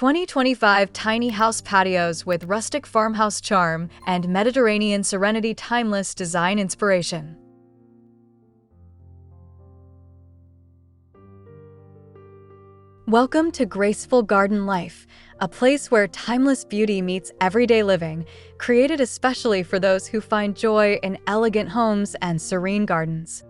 2025 Tiny House Patios with rustic farmhouse charm and Mediterranean Serenity timeless design inspiration. Welcome to Graceful Garden Life, a place where timeless beauty meets everyday living, created especially for those who find joy in elegant homes and serene gardens.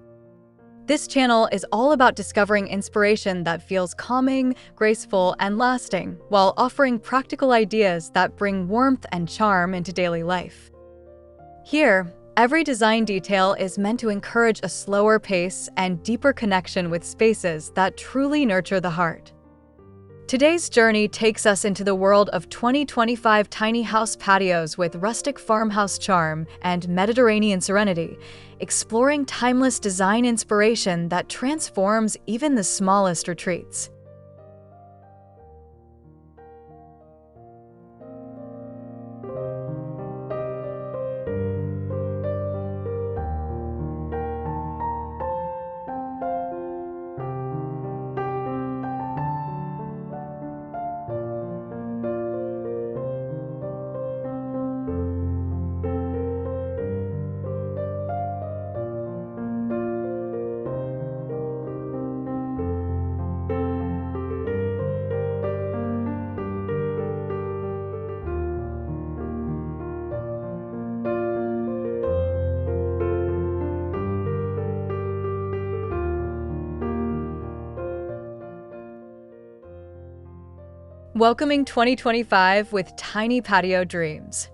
This channel is all about discovering inspiration that feels calming, graceful, and lasting, while offering practical ideas that bring warmth and charm into daily life. Here, every design detail is meant to encourage a slower pace and deeper connection with spaces that truly nurture the heart. Today's journey takes us into the world of 2025 Tiny House Patios with rustic farmhouse charm and Mediterranean serenity, exploring timeless design inspiration that transforms even the smallest retreats. Welcoming 2025 with tiny patio dreams.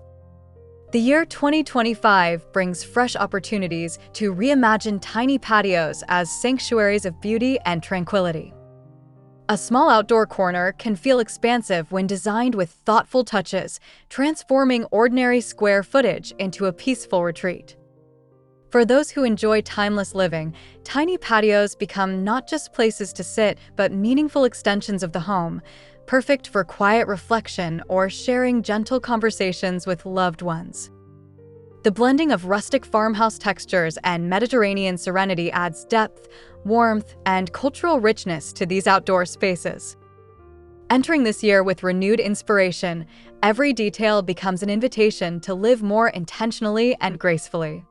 The year 2025 brings fresh opportunities to reimagine tiny patios as sanctuaries of beauty and tranquility. A small outdoor corner can feel expansive when designed with thoughtful touches, transforming ordinary square footage into a peaceful retreat. For those who enjoy timeless living, tiny patios become not just places to sit, but meaningful extensions of the home, perfect for quiet reflection or sharing gentle conversations with loved ones. The blending of rustic farmhouse textures and Mediterranean serenity adds depth, warmth, and cultural richness to these outdoor spaces. Entering this year with renewed inspiration, every detail becomes an invitation to live more intentionally and gracefully.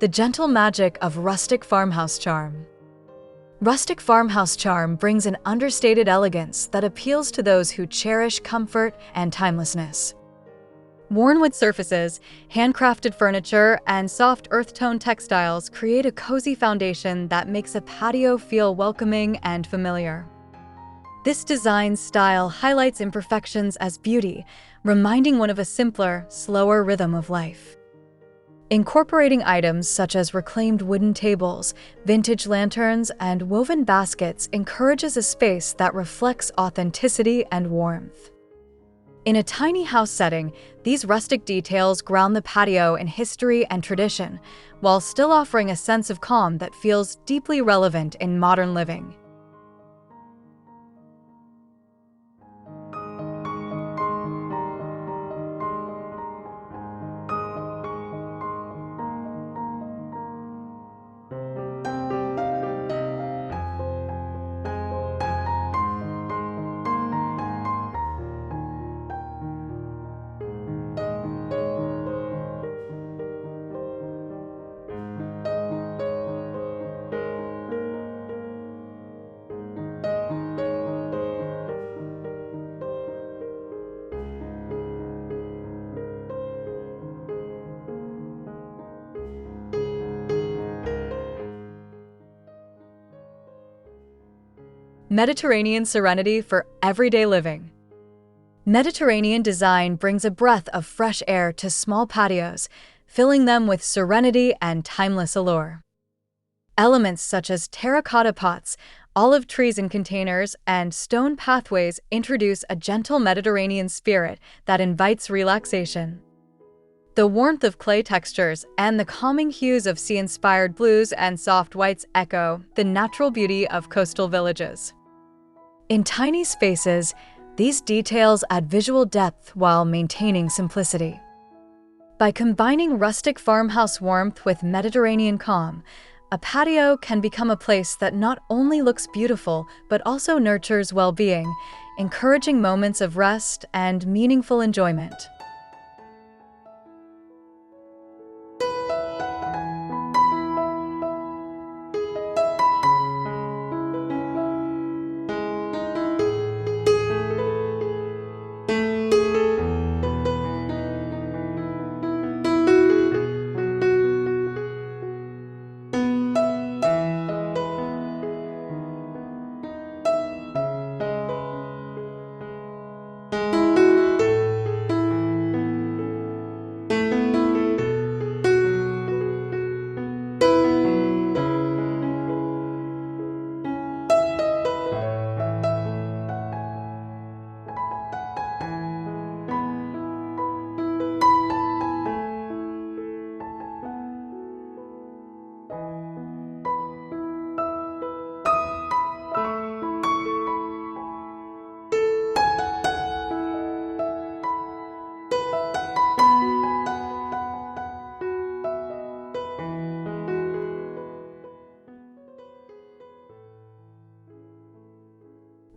The gentle magic of rustic farmhouse charm. Rustic farmhouse charm brings an understated elegance that appeals to those who cherish comfort and timelessness. Worn wood surfaces, handcrafted furniture, and soft earth-tone textiles create a cozy foundation that makes a patio feel welcoming and familiar. This design style highlights imperfections as beauty, reminding one of a simpler, slower rhythm of life. Incorporating items such as reclaimed wooden tables, vintage lanterns, and woven baskets encourages a space that reflects authenticity and warmth. In a tiny house setting, these rustic details ground the patio in history and tradition, while still offering a sense of calm that feels deeply relevant in modern living. Mediterranean serenity for everyday living. Mediterranean design brings a breath of fresh air to small patios, filling them with serenity and timeless allure. Elements such as terracotta pots, olive trees in containers, and stone pathways introduce a gentle Mediterranean spirit that invites relaxation. The warmth of clay textures and the calming hues of sea-inspired blues and soft whites echo the natural beauty of coastal villages. In tiny spaces, these details add visual depth while maintaining simplicity. By combining rustic farmhouse warmth with Mediterranean calm, a patio can become a place that not only looks beautiful but also nurtures well-being, encouraging moments of rest and meaningful enjoyment.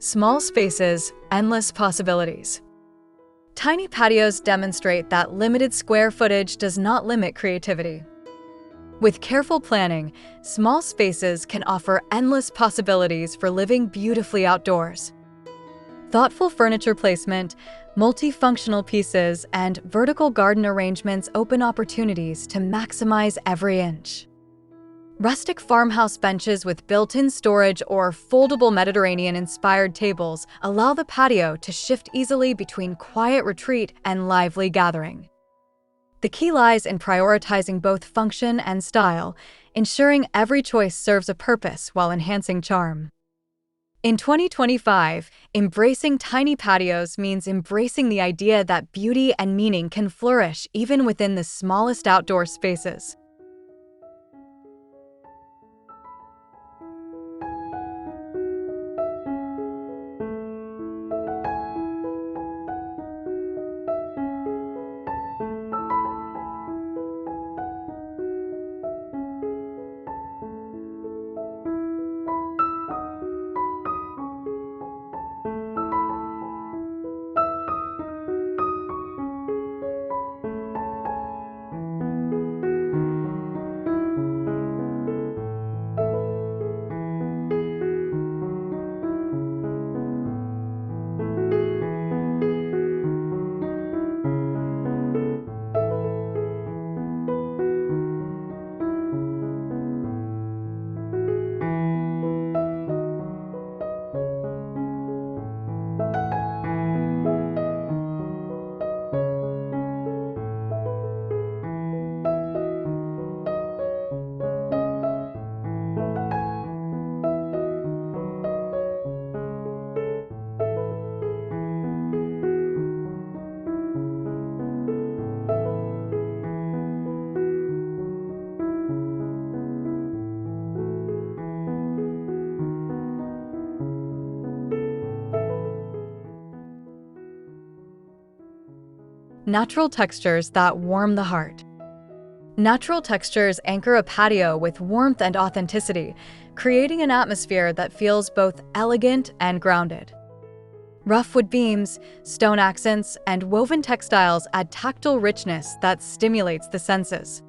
Small spaces, endless possibilities. Tiny patios demonstrate that limited square footage does not limit creativity. With careful planning, small spaces can offer endless possibilities for living beautifully outdoors. Thoughtful furniture placement, multifunctional pieces, and vertical garden arrangements open opportunities to maximize every inch. Rustic farmhouse benches with built-in storage or foldable Mediterranean-inspired tables allow the patio to shift easily between quiet retreat and lively gathering. The key lies in prioritizing both function and style, ensuring every choice serves a purpose while enhancing charm. In 2025, embracing tiny patios means embracing the idea that beauty and meaning can flourish even within the smallest outdoor spaces. Natural textures that warm the heart. Natural textures anchor a patio with warmth and authenticity, creating an atmosphere that feels both elegant and grounded. Rough wood beams, stone accents, and woven textiles add tactile richness that stimulates the senses.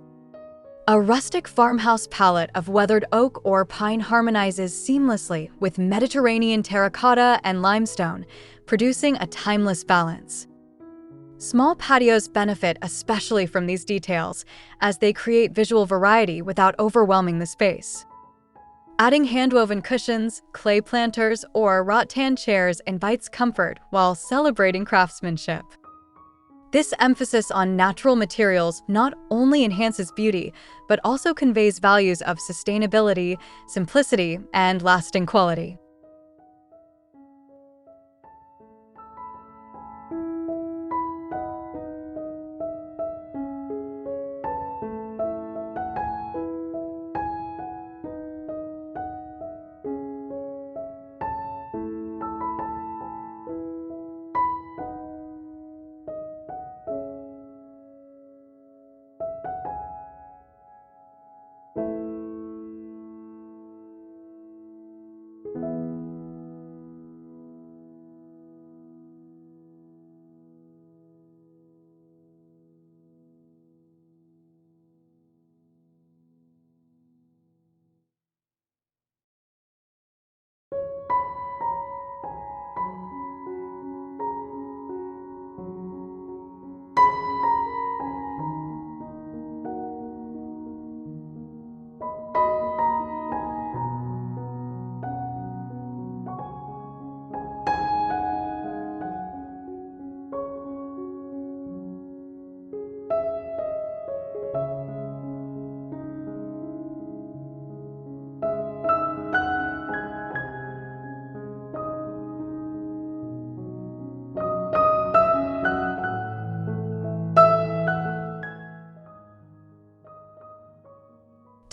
A rustic farmhouse palette of weathered oak or pine harmonizes seamlessly with Mediterranean terracotta and limestone, producing a timeless balance. Small patios benefit especially from these details, as they create visual variety without overwhelming the space. Adding hand-woven cushions, clay planters, or rattan chairs invites comfort while celebrating craftsmanship. This emphasis on natural materials not only enhances beauty, but also conveys values of sustainability, simplicity, and lasting quality.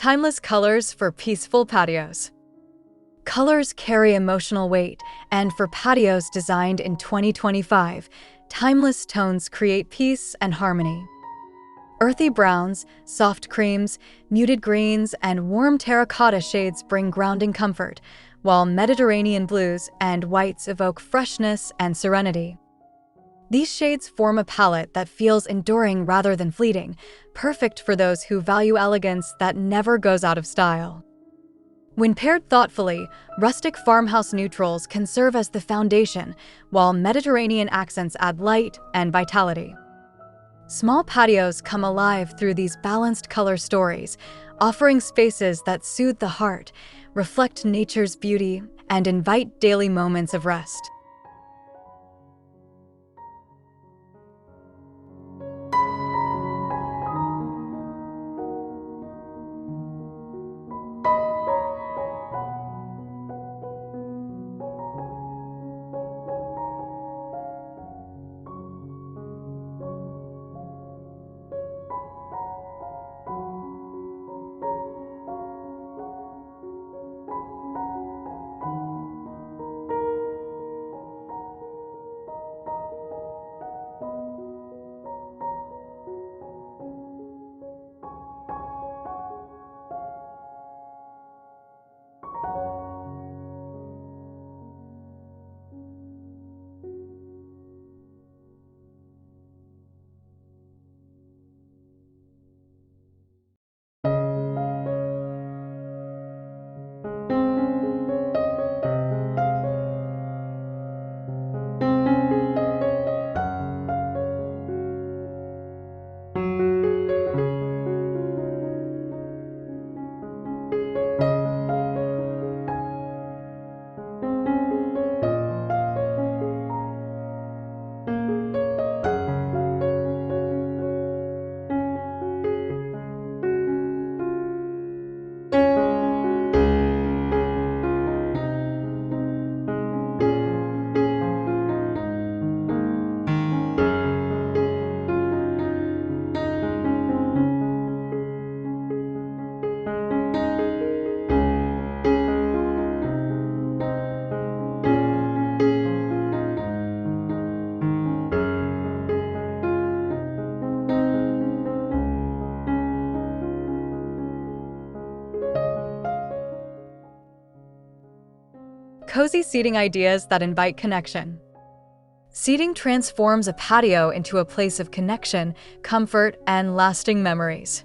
Timeless colors for peaceful patios. Colors carry emotional weight, and for patios designed in 2025, timeless tones create peace and harmony. Earthy browns, soft creams, muted greens, and warm terracotta shades bring grounding comfort, while Mediterranean blues and whites evoke freshness and serenity. These shades form a palette that feels enduring rather than fleeting, perfect for those who value elegance that never goes out of style. When paired thoughtfully, rustic farmhouse neutrals can serve as the foundation, while Mediterranean accents add light and vitality. Small patios come alive through these balanced color stories, offering spaces that soothe the heart, reflect nature's beauty, and invite daily moments of rest. Cozy seating ideas that invite connection. Seating transforms a patio into a place of connection, comfort, and lasting memories.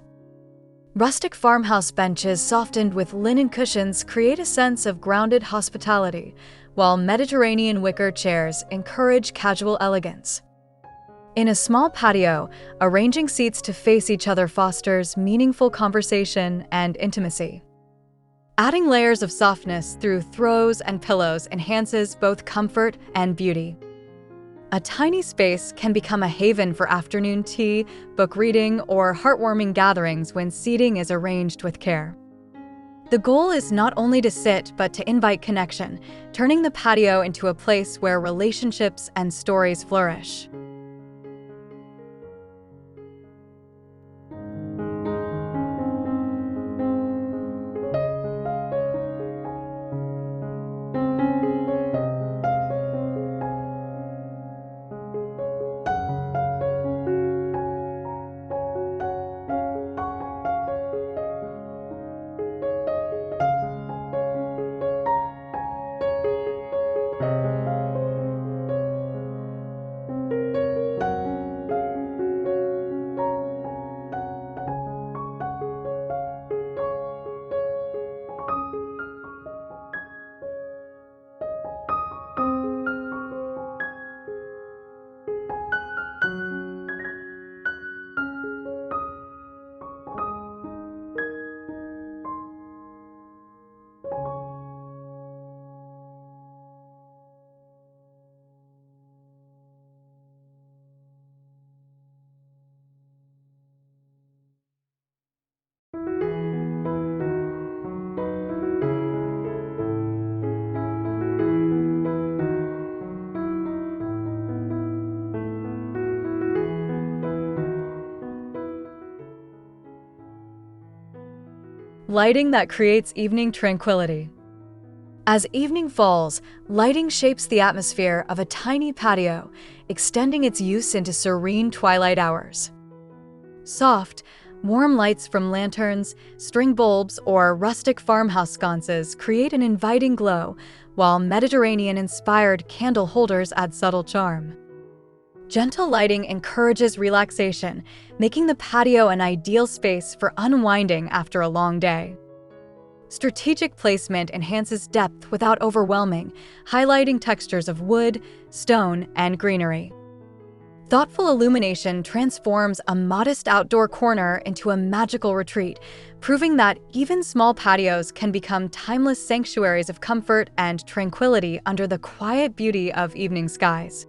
Rustic farmhouse benches softened with linen cushions create a sense of grounded hospitality, while Mediterranean wicker chairs encourage casual elegance. In a small patio, arranging seats to face each other fosters meaningful conversation and intimacy. Adding layers of softness through throws and pillows enhances both comfort and beauty. A tiny space can become a haven for afternoon tea, book reading, or heartwarming gatherings when seating is arranged with care. The goal is not only to sit, but to invite connection, turning the patio into a place where relationships and stories flourish. Lighting that creates evening tranquility. As evening falls, lighting shapes the atmosphere of a tiny patio, extending its use into serene twilight hours. Soft, warm lights from lanterns, string bulbs, or rustic farmhouse sconces create an inviting glow, while Mediterranean-inspired candle holders add subtle charm. Gentle lighting encourages relaxation, making the patio an ideal space for unwinding after a long day. Strategic placement enhances depth without overwhelming, highlighting textures of wood, stone, and greenery. Thoughtful illumination transforms a modest outdoor corner into a magical retreat, proving that even small patios can become timeless sanctuaries of comfort and tranquility under the quiet beauty of evening skies.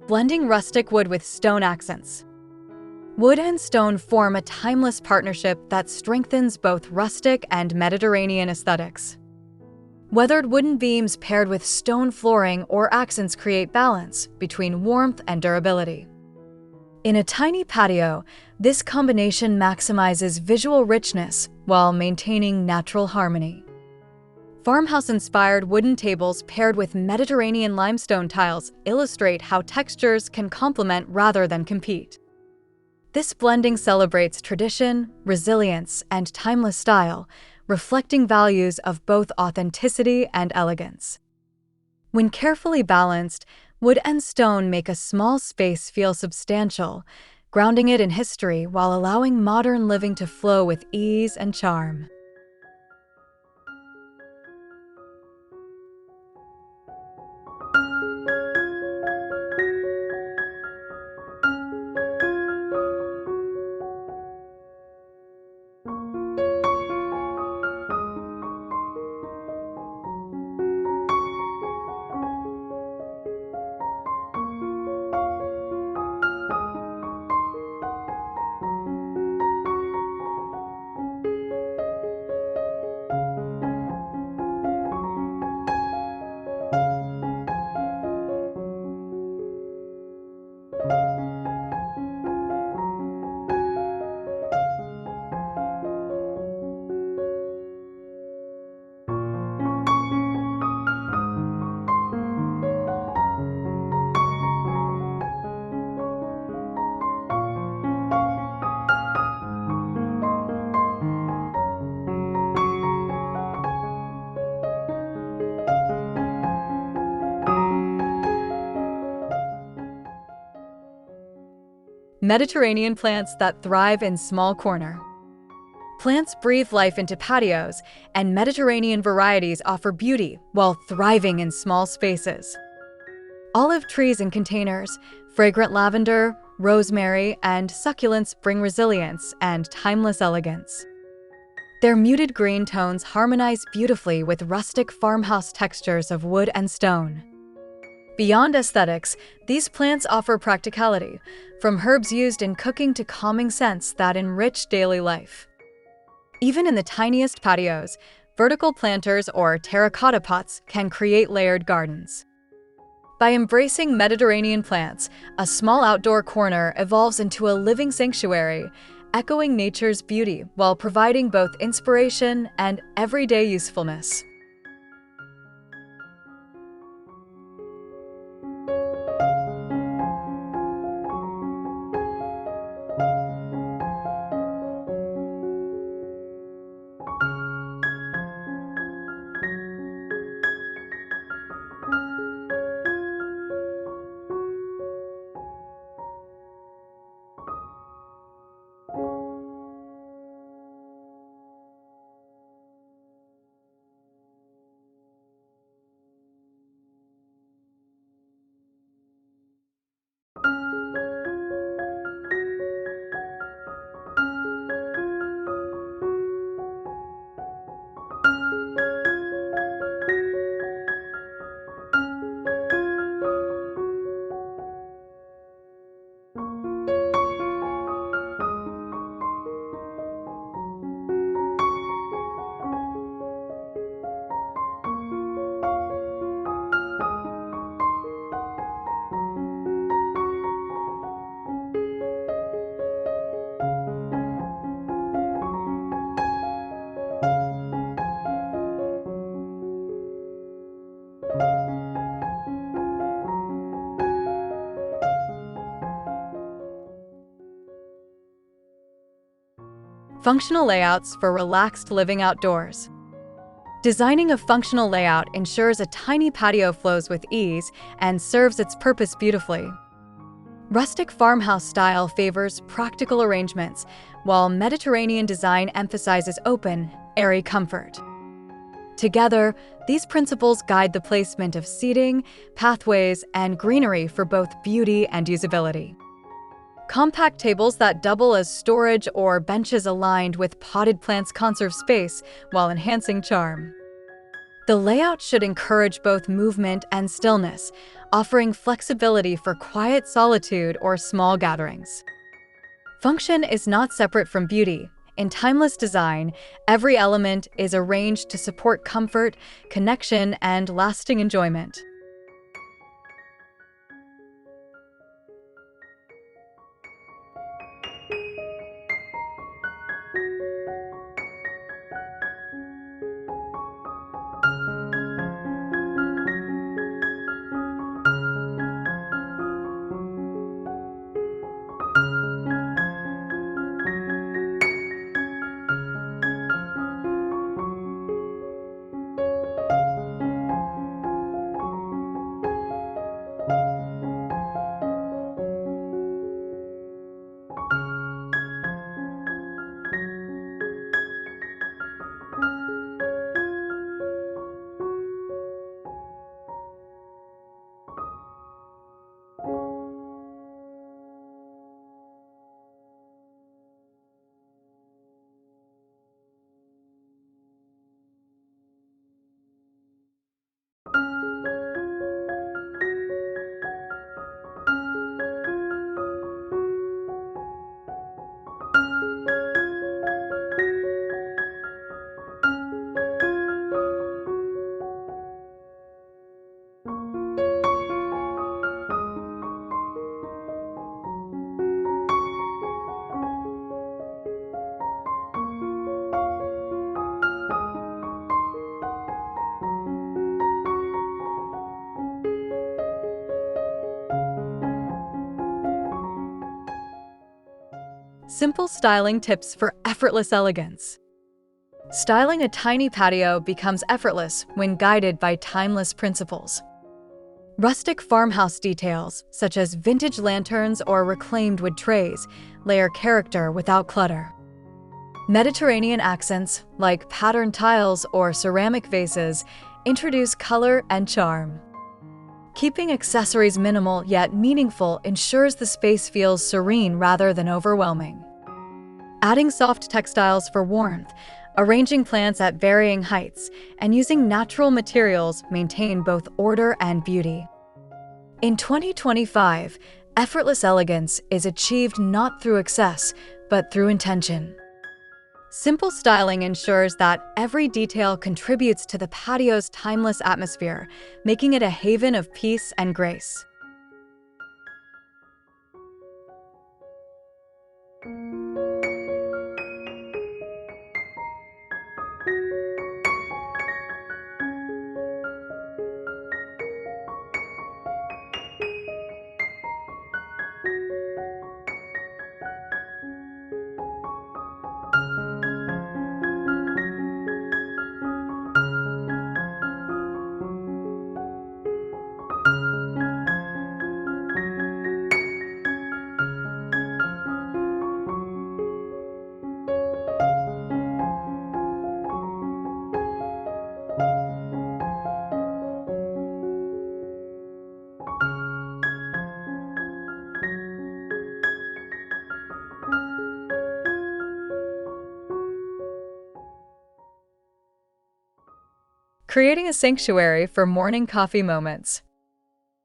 Blending rustic wood with stone accents. Wood and stone form a timeless partnership that strengthens both rustic and Mediterranean aesthetics. Weathered wooden beams paired with stone flooring or accents create balance between warmth and durability. In a tiny patio, this combination maximizes visual richness while maintaining natural harmony. Farmhouse-inspired wooden tables paired with Mediterranean limestone tiles illustrate how textures can complement rather than compete. This blending celebrates tradition, resilience, and timeless style, reflecting values of both authenticity and elegance. When carefully balanced, wood and stone make a small space feel substantial, grounding it in history while allowing modern living to flow with ease and charm. Mediterranean plants that thrive in small corner. Plants breathe life into patios, and Mediterranean varieties offer beauty while thriving in small spaces. Olive trees in containers, fragrant lavender, rosemary, and succulents bring resilience and timeless elegance. Their muted green tones harmonize beautifully with rustic farmhouse textures of wood and stone. Beyond aesthetics, these plants offer practicality, from herbs used in cooking to calming scents that enrich daily life. Even in the tiniest patios, vertical planters or terracotta pots can create layered gardens. By embracing Mediterranean plants, a small outdoor corner evolves into a living sanctuary, echoing nature's beauty while providing both inspiration and everyday usefulness. Functional layouts for relaxed living outdoors. Designing a functional layout ensures a tiny patio flows with ease and serves its purpose beautifully. Rustic farmhouse style favors practical arrangements, while Mediterranean design emphasizes open, airy comfort. Together, these principles guide the placement of seating, pathways, and greenery for both beauty and usability. Compact tables that double as storage or benches aligned with potted plants conserve space while enhancing charm. The layout should encourage both movement and stillness, offering flexibility for quiet solitude or small gatherings. Function is not separate from beauty. In timeless design, every element is arranged to support comfort, connection, and lasting enjoyment. Simple styling tips for effortless elegance. Styling a tiny patio becomes effortless when guided by timeless principles. Rustic farmhouse details, such as vintage lanterns or reclaimed wood trays, layer character without clutter. Mediterranean accents, like patterned tiles or ceramic vases, introduce color and charm. Keeping accessories minimal yet meaningful ensures the space feels serene rather than overwhelming. Adding soft textiles for warmth, arranging plants at varying heights, and using natural materials maintain both order and beauty. In 2025, effortless elegance is achieved not through excess, but through intention. Simple styling ensures that every detail contributes to the patio's timeless atmosphere, making it a haven of peace and grace. Creating a sanctuary for morning coffee moments.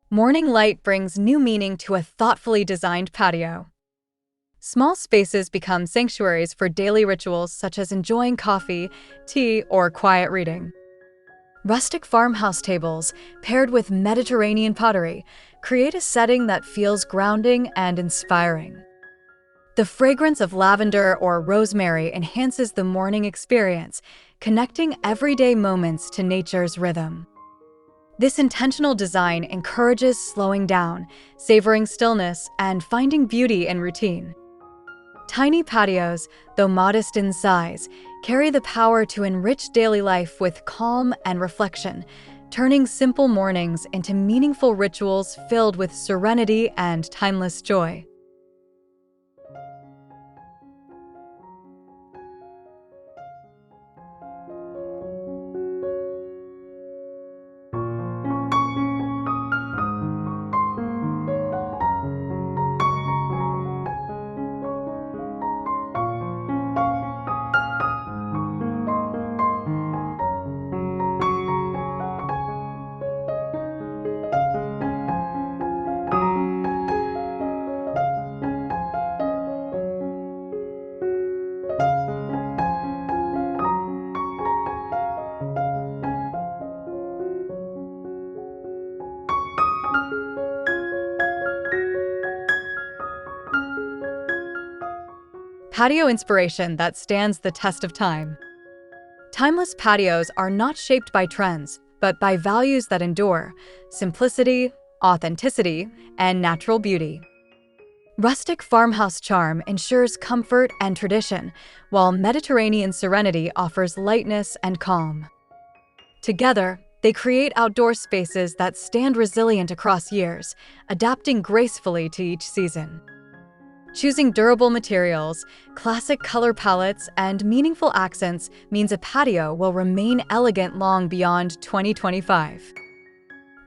Morning light brings new meaning to a thoughtfully designed patio. Small spaces become sanctuaries for daily rituals such as enjoying coffee, tea, or quiet reading. Rustic farmhouse tables, paired with Mediterranean pottery, create a setting that feels grounding and inspiring. The fragrance of lavender or rosemary enhances the morning experience, connecting everyday moments to nature's rhythm. This intentional design encourages slowing down, savoring stillness, and finding beauty in routine. Tiny patios, though modest in size, carry the power to enrich daily life with calm and reflection, turning simple mornings into meaningful rituals filled with serenity and timeless joy. Patio inspiration that stands the test of time. Timeless patios are not shaped by trends, but by values that endure: simplicity, authenticity, and natural beauty. Rustic farmhouse charm ensures comfort and tradition, while Mediterranean serenity offers lightness and calm. Together, they create outdoor spaces that stand resilient across years, adapting gracefully to each season. Choosing durable materials, classic color palettes, and meaningful accents means a patio will remain elegant long beyond 2025.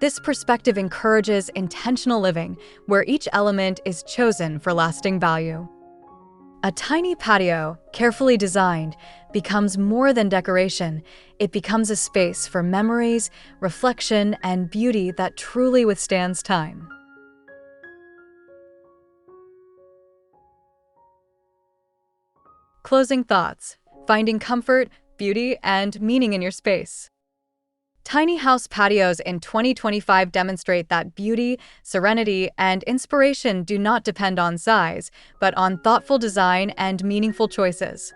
This perspective encourages intentional living, where each element is chosen for lasting value. A tiny patio, carefully designed, becomes more than decoration. It becomes a space for memories, reflection, and beauty that truly withstands time. Closing thoughts: finding comfort, beauty, and meaning in your space. Tiny house patios in 2025 demonstrate that beauty, serenity, and inspiration do not depend on size, but on thoughtful design and meaningful choices.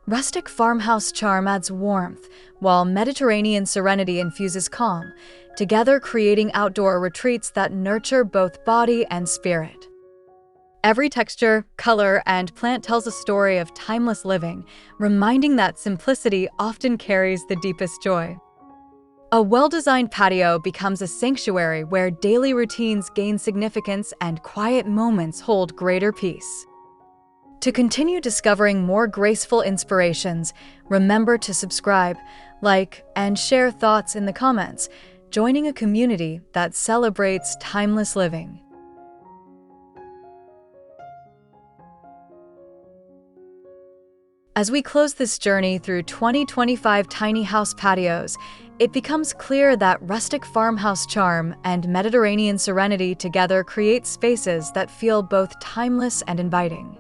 Rustic farmhouse charm adds warmth, while Mediterranean serenity infuses calm, together creating outdoor retreats that nurture both body and spirit. Every texture, color, and plant tells a story of timeless living, reminding that simplicity often carries the deepest joy. A well-designed patio becomes a sanctuary where daily routines gain significance and quiet moments hold greater peace. To continue discovering more graceful inspirations, remember to subscribe, like, and share thoughts in the comments, joining a community that celebrates timeless living. As we close this journey through 2025 tiny house patios, it becomes clear that rustic farmhouse charm and Mediterranean serenity together create spaces that feel both timeless and inviting.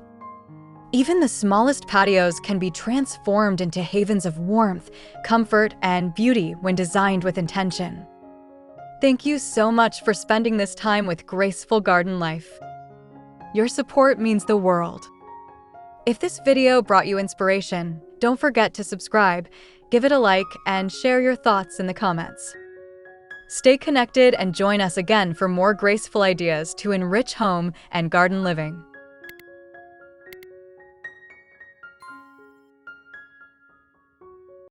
Even the smallest patios can be transformed into havens of warmth, comfort, and beauty when designed with intention. Thank you so much for spending this time with Graceful Garden Life. Your support means the world. If this video brought you inspiration, don't forget to subscribe, give it a like, and share your thoughts in the comments. Stay connected and join us again for more graceful ideas to enrich home and garden living.